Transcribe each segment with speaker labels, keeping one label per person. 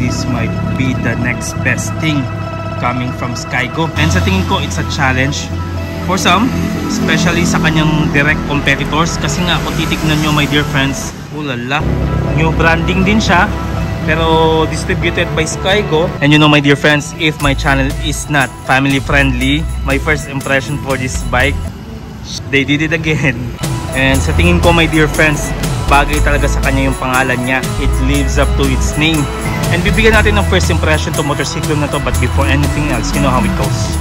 Speaker 1: this might be the next best thing coming from Skygo. And sa tingin ko, it's a challenge for some, especially sa kanyang direct competitors. Kasi nga, kung titignan nyo my dear friends, ulala, new branding din siya, pero distributed by Skygo. And you know my dear friends, if my channel is not family friendly, my first impression for this bike, they did it again. And sa tingin ko my dear friends, bagay talaga sa kanya yung pangalan niya. It lives up to its name. And bibigyan natin ng first impression to motorcycle na to, but before anything else, you know how it goes.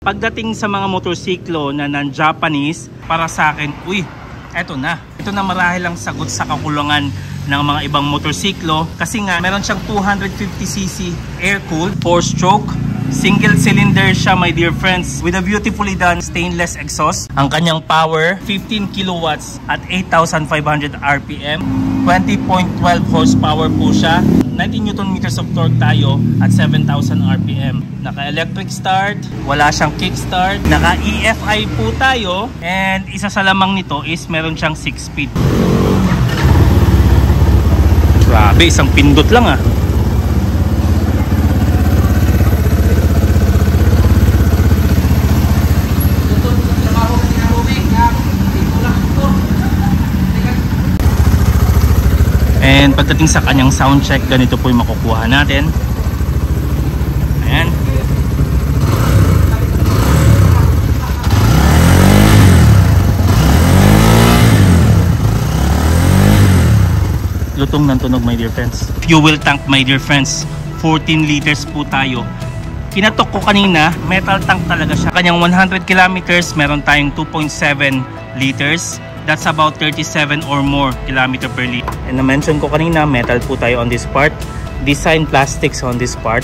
Speaker 1: Pagdating sa mga motorsiklo na non-Japanese, para sa akin, uy, eto na. Ito na marahil ang sagot sa kakulangan ng mga ibang motorsiklo. Kasi nga, meron siyang 250cc air-cooled, 4-stroke, single cylinder siya my dear friends, with a beautifully done stainless exhaust. Ang kanyang power, 15 kilowatts at 8,500 RPM. 20.12 horsepower po siya. 90 Newton meters of torque tayo at 7,000 RPM. Naka-electric start, wala siyang kickstart. Naka-EFI po tayo. And isa sa lamang nito is meron siyang 6-speed. Grabe, isang pindot lang ah. And pagdating sa kanyang sound check, ganito po yung makukuha natin. Ayan. Lutong ng tunog my dear friends. Fuel tank my dear friends, 14 liters po tayo. Kinatok ko kanina, metal tank talaga siya. Kanyang 100 kilometers, meron tayong 2.7 liters. That's about 37 or more kilometer per liter. And na-mention ko kanina, metal po tayo on this part. Design plastics on this part.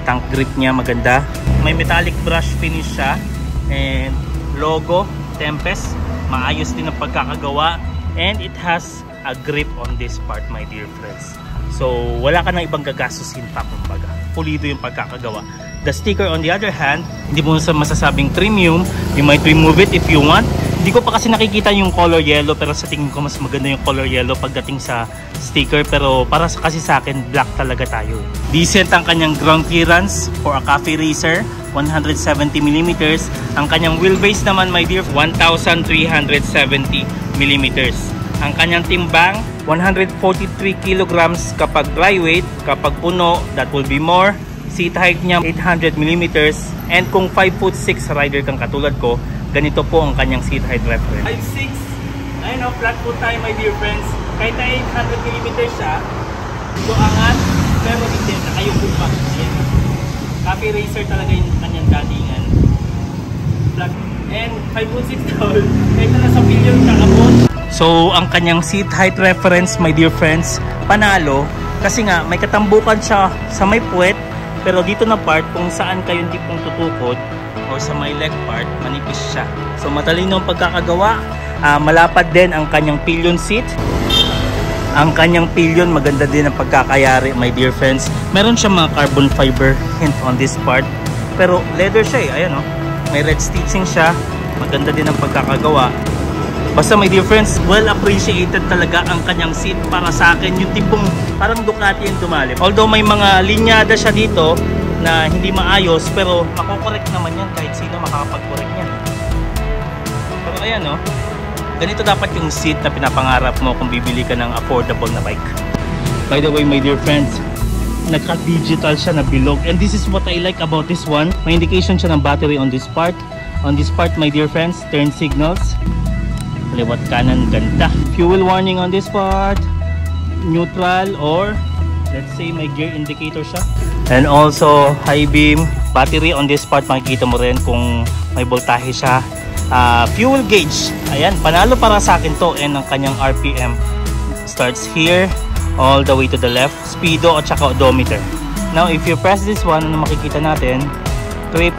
Speaker 1: Tank grip niya maganda. May metallic brush finish siya. And logo, Tempest. Maayos din ang pagkakagawa. And it has a grip on this part my dear friends. So wala ka nang ibang gagastusin pa kumbaga. Pulido yung pagkakagawa. The sticker on the other hand, hindi mo masasabing premium. You might remove it if you want. Hindi ko pa kasi nakikita yung color yellow, pero sa tingin ko mas maganda yung color yellow pagdating sa sticker. Pero para kasi sa akin, black talaga tayo. Decent ang kanyang ground clearance for a cafe racer, 170mm. Ang kanyang wheelbase naman my dear, 1,370mm. Ang kanyang timbang, 143 kilograms kapag dry weight. Kapag puno, that will be more. Seat height niya 800mm. And kung 5'6" rider kang katulad ko, ganito po ang kanyang seat height reference. 5'6". Ayun o, flat po tayo my dear friends. Kahit na 800mm siya, ito angat, pero hindi, nakayuko pa. Ayan. Cafe racer talaga yung kanyang datingan. Flat. And 5'6" tall, kahit na nasa pillion kakabot. So, ang kanyang seat height reference my dear friends, panalo. Kasi nga, may katambukan siya sa may puwet, pero dito na part kung saan kayo hindi pong tutukod, or sa may leg part, manipis siya. So matalino ang pagkakagawa. Malapad din ang kanyang pillion seat. Ang kanyang pillion maganda din ang pagkakayari my dear friends. Meron siya mga carbon fiber hint on this part. Pero leather siya eh. Ayan o. May red stitching siya. Maganda din ang pagkakagawa. Basta my dear friends, well appreciated talaga ang kanyang seat para sa akin. Yung tipong parang Ducati yung tumalip. Although may mga linyada siya dito na hindi maayos, pero makokorek naman yan kahit sino makakapag-correct yan. Pero ayan o, ganito dapat yung seat na pinapangarap mo kung bibili ka ng affordable na bike. By the way my dear friends, nagka-digital siya na bilog, and this is what I like about this one. May indication siya ng battery on this part. On this part my dear friends, turn signals, liwat kanan, ganda. Fuel warning on this part, neutral, or let's say may gear indicator siya. And also high beam. Battery on this part, makikita mo rin kung may voltahe siya. Fuel gauge, ayan, panalo para sa akin to. And ang kanyang RPM starts here, all the way to the left, speedo at saka odometer. Now if you press this one, ano makikita natin? Trip,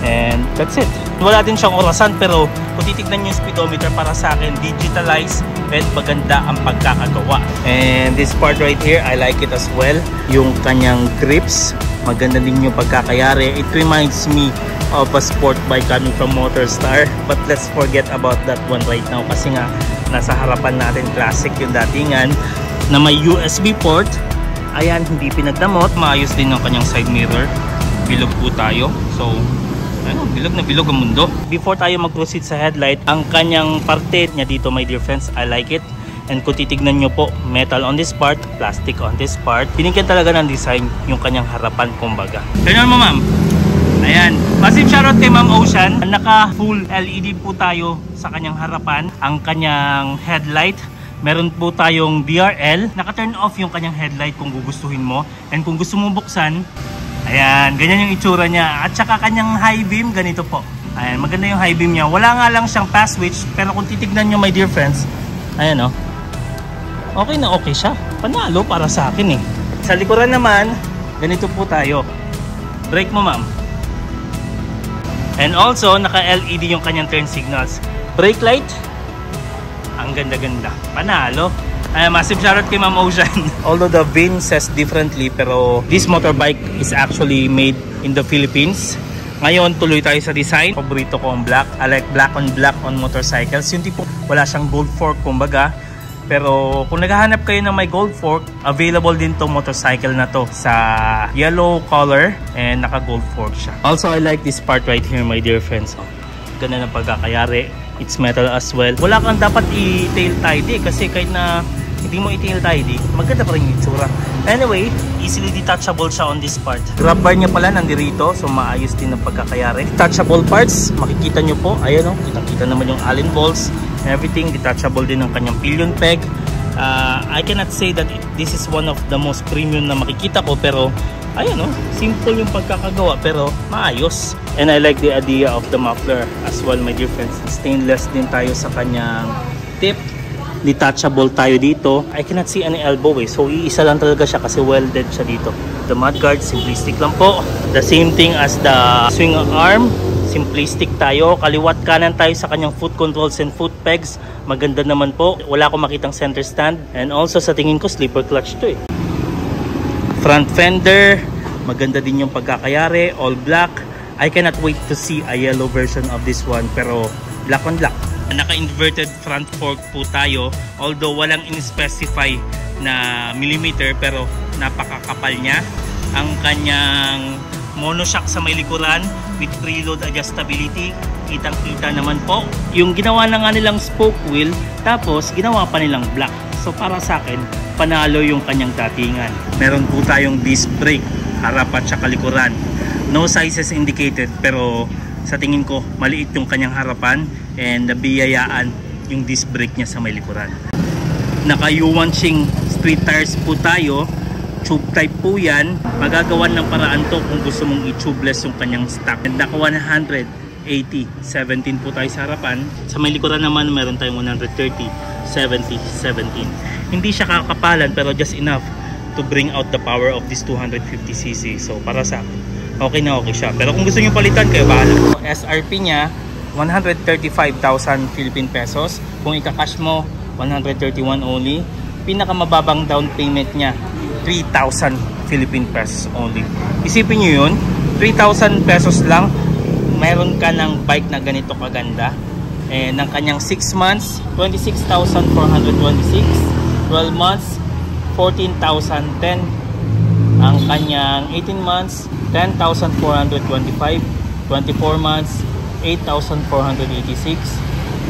Speaker 1: and that's it. Wala din siyang orasan, pero kung titignan yung speedometer, para sa akin digitalized and maganda ang pagkakagawa. And this part right here, I like it as well. Yung kanyang grips, maganda din yung pagkakayari. It reminds me of a sport bike coming from Motorstar, but let's forget about that one right now kasi nga nasa harapan natin classic yung datingan na may USB port. Ayan, hindi pinagdamot. Maayos din ang kanyang side mirror. Bilog po tayo, so ano, bilog na bilog ang mundo. Before tayo mag-proceed sa headlight, ang kanyang parte niya dito, my dear friends, I like it. And kung titignan nyo po, metal on this part, plastic on this part. Binigyan talaga ng design yung kanyang harapan, kumbaga. Turn on mo, ma'am. Ayan, massive shoutout kay Ma'am Ocean. Naka full LED po tayo sa kanyang harapan. Ang kanyang headlight, meron po tayong DRL. Naka-turn off yung kanyang headlight kung gugustuhin mo. And kung gusto mo buksan, ayan, ganyan yung itsura niya. At saka kanyang high beam, ganito po. Ayan, maganda yung high beam niya. Wala nga lang siyang pass switch, pero kung titignan nyo, my dear friends, ayan o, okay na okay siya. Panalo para sa akin eh. Sa likuran naman, ganito po tayo. Brake mo, ma'am. And also, naka-LED yung kanyang turn signals. Brake light, ang ganda-ganda. Panalo. Massive shoutout kay Ma'am Ocean. Although the VIN says differently, pero this motorbike is actually made in the Philippines. Ngayon, tuloy tayo sa design. Paborito ko ang black. I like black on motorcycles. Yung tipo, wala siyang gold fork, kumbaga. Pero kung naghahanap kayo ng may gold fork, available din tong motorcycle na to sa yellow color and naka gold fork siya. Also, I like this part right here, my dear friends. Oh, ganda ng pagkakayari. It's metal as well. Wala kang dapat i-tail tidy kasi kahit na hindi mo i-tail tidy, maganda pa rin yung itsura. Anyway, easily detachable siya on this part. Grab bar niya pala nandito, so maayos din ang pagkakayari. Detachable parts, makikita nyo po. Ayan o, kitang-kita naman yung Allen balls. Everything detachable din ang kanyang pillion peg. I cannot say that this is one of the most premium na makikita ko, pero ayan o, simple yung pagkakagawa pero maayos. And I like the idea of the muffler as well, my dear friends. Stainless din tayo sa kanyang tip. Detachable tayo dito. I cannot see any elbow eh, so iisa lang talaga siya kasi welded siya dito. The mudguard, simplistic lang po. The same thing as the swing arm, simplistic tayo. Kaliwat kanan tayo sa kanyang foot controls and foot pegs. Maganda naman po. Wala akong makitang center stand. And also sa tingin ko, slipper clutch to eh. Front fender, maganda din yung pagkakayari. All black. I cannot wait to see a yellow version of this one, pero black on black. Naka-inverted front fork po tayo. Although walang in-specify na millimeter, pero napakakapal niya. Ang kanyang monoshock sa may likuran with preload adjustability, kitang-kita naman po. Yung ginawa na nga nilang spoke wheel, tapos ginawa pa nilang black. So para sa akin, panalo yung kanyang datingan. Meron po tayong disc brake, harap at saka likuran. No sizes indicated, pero sa tingin ko maliit yung kanyang harapan and nabiyayaan yung disc brake niya sa may likuran. Naka Yuanqing street tires po tayo. Tube type po yan. Magagawan ng paraan to kung gusto mong i-tubeless yung kanyang stock. And naka 180, 17 po tayo sa harapan. Sa may likuran naman meron tayong 130, 70, 17. Hindi siya kakapalan pero just enough to bring out the power of this 250cc. So para sa akin, okay na okay siya. Pero kung gusto nyo palitan, kayo bahala. SRP niya 135,000 Philippine pesos. Kung ika-cash mo, 131 only. Pinakamababang down payment niya 3,000 Philippine pesos only. Isipin nyo yun, 3,000 pesos lang, meron ka ng bike na ganito kaganda. And ng kanyang 6 months, 26,426. 12 months, 14,010. Ang kanyang 18 months, 10,425. 24 months, 8,486.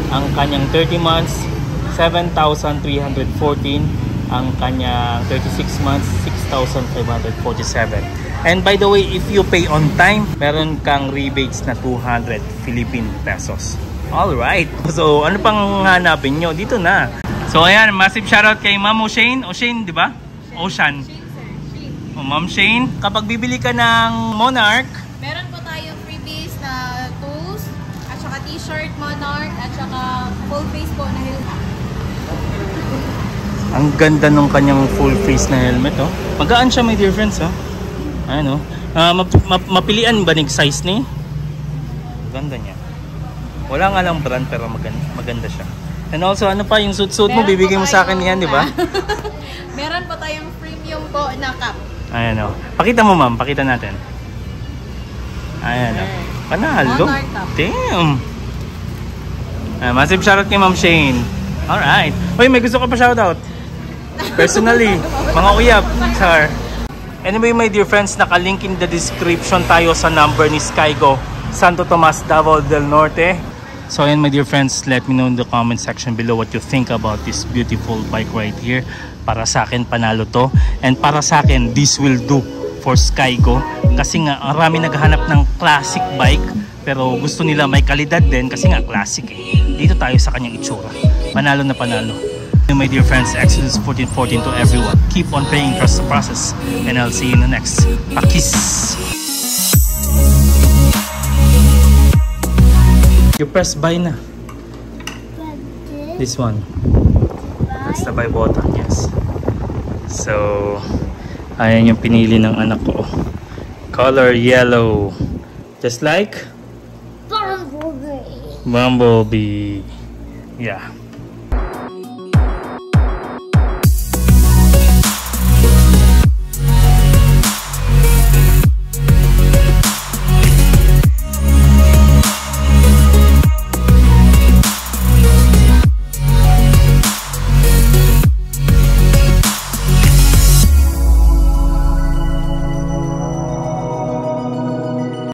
Speaker 1: Ang kanyang 30 months, 7,314. Ang kanyang 36 months, 6,547. And by the way, if you pay on time, meron kang rebates na 200 Philippine pesos. Alright, so ano pang hanapin nyo? Dito na. So ayan, massive shoutout kay Ma'am Ocean. Ocean, di ba? Ocean. Oh, Ma'am Shane, kapag bibili ka ng Monarch,
Speaker 2: meron po tayong freebies na tools, at saka t-shirt Monarch, at saka full face po na helmet.
Speaker 1: Ang ganda nung kanyang full face na helmet, oh. Magaan siya, my dear friends, oh. Ayan, oh. Mapilian ba ning size ni? Ganda niya. Wala nga lang brand pero maganda siya. And also, ano pa yung suit mo? Bibigay mo sa akin yan, di ba?
Speaker 2: Meron pa tayong premium po na cap.
Speaker 1: Ayan, oh. Pakita mo, ma'am. Pakita natin. Ayan, oh. Panalo. Damn. Massive shoutout kay Ma'am Shane. Alright. Uy, may gusto ka pa shoutout? Personally. Mga uyab. Char. Anyway, my dear friends, nakalink in the description tayo sa number ni Skygo, Santo Tomas, Davao del Norte. So ayan, my dear friends, let me know in the comment section below what you think about this beautiful bike right here. Para sa akin, panalo to. And para sa akin, this will do for Skygo. Kasi nga, marami naghahanap ng classic bike. Pero gusto nila may kalidad din kasi nga classic eh. Dito tayo sa kanyang itsura. Panalo na panalo. My dear friends, Exodus 14:14 to everyone. Keep on praying, trust the process. And I'll see you in the next. Pakis! You press buy na. This one. That's the buy button, yes. So, ayan yung pinili ng anak ko. Color yellow. Just like? Bumblebee. Yeah.